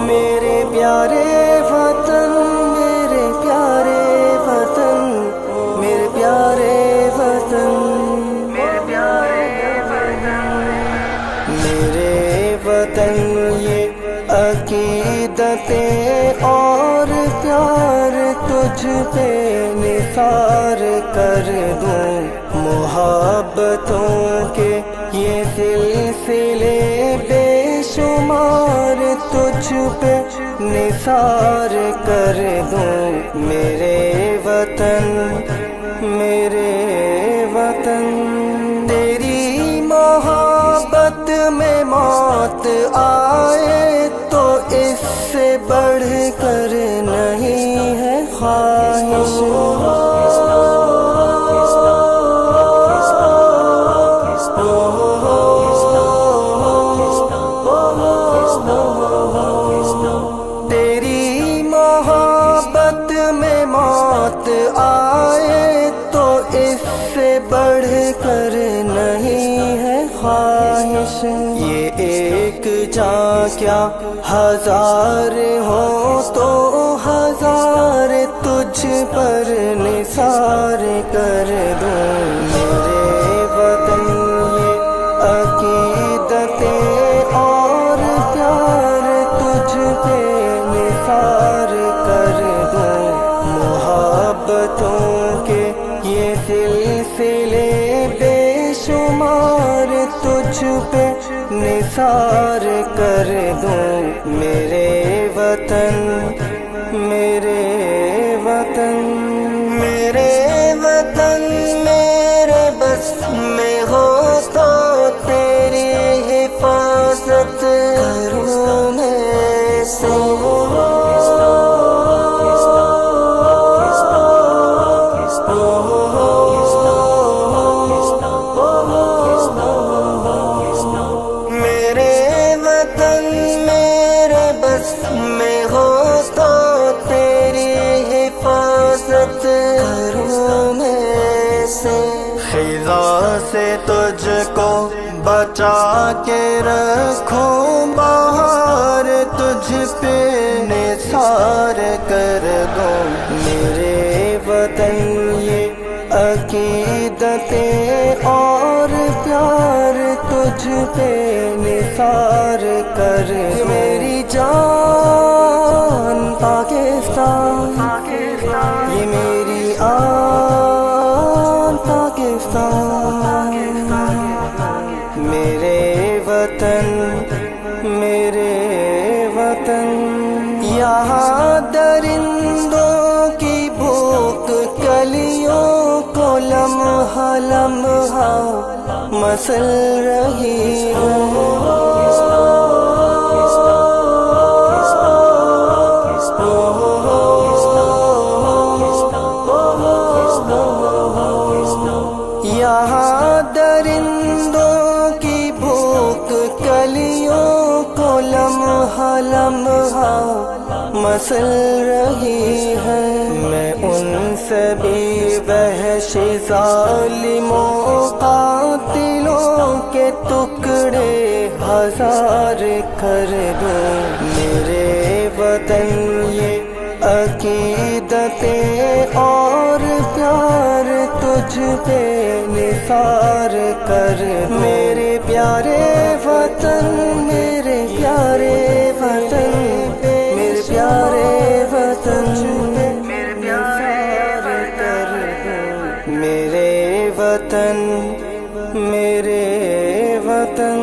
میرے پیارے وطن، میرے پیارے وطن، میرے پیارے وطن، میرے پیارے وطن، میرے وطن یہ عقیدتیں اور پیار تجھ پہ نثار کر دوں، محبتوں کے یہ سلسلے بے شمار تجھ پہ نثار کر دوں، میرے وطن، میرے وطن، تیری محبت میں موت آئے تو اس سے بڑھ کر نہیں ہے خواہش، تیری محبت میں موت آئے تو اس سے بڑھ کر نہیں ہے خواہش، یہ ایک جاں کیا ہزار ہو تو ہزار تجھ پر نثار کر دوں، میرے وطن یہ عقیدتیں اور پیار تجھ پہ نثار کر دوں، محبتوں کے یہ سلسلے بے شمار تجھ پہ نثار کر دوں، میرے وطن، میرے وطن، میرے وطن، میرے بس میں ہو تو تیری حفاظت کروں میں سے، میرے وطن، میرے بس میں ہو تو تیری حفاظت کروں میں سے، خزاں سے تجھ کو بچا کے رکھوں، باہر تجھ پہ نثار کر دوں، میرے وطن یہ عقیدتیں اور پیار تجھ پہ نثار کر دوں، میری جان پاکستان، یہ میری آن پاکستان، میرے وطن، میرے وطن، یہاں درندوں کی بھوک کلیوں کو لمحہ لمحہ مسل رہی ہے، یہاں درندوں کی بھوک کلیوں کو لمحہ لمحہ مسل رہی ہے، میں ان سبھی وحشی ظالموں قاتلوں کے ٹکڑے ہزار کر دوں، میرے وطن یہ عقیدتیں اور پیار تجھ پہ نثار کر دوں، میرے پیارے وطن، میرے پیارے وطن، میرے پیارے وطن، میرے پیارے وطن، میرے وطن، میرے وطن۔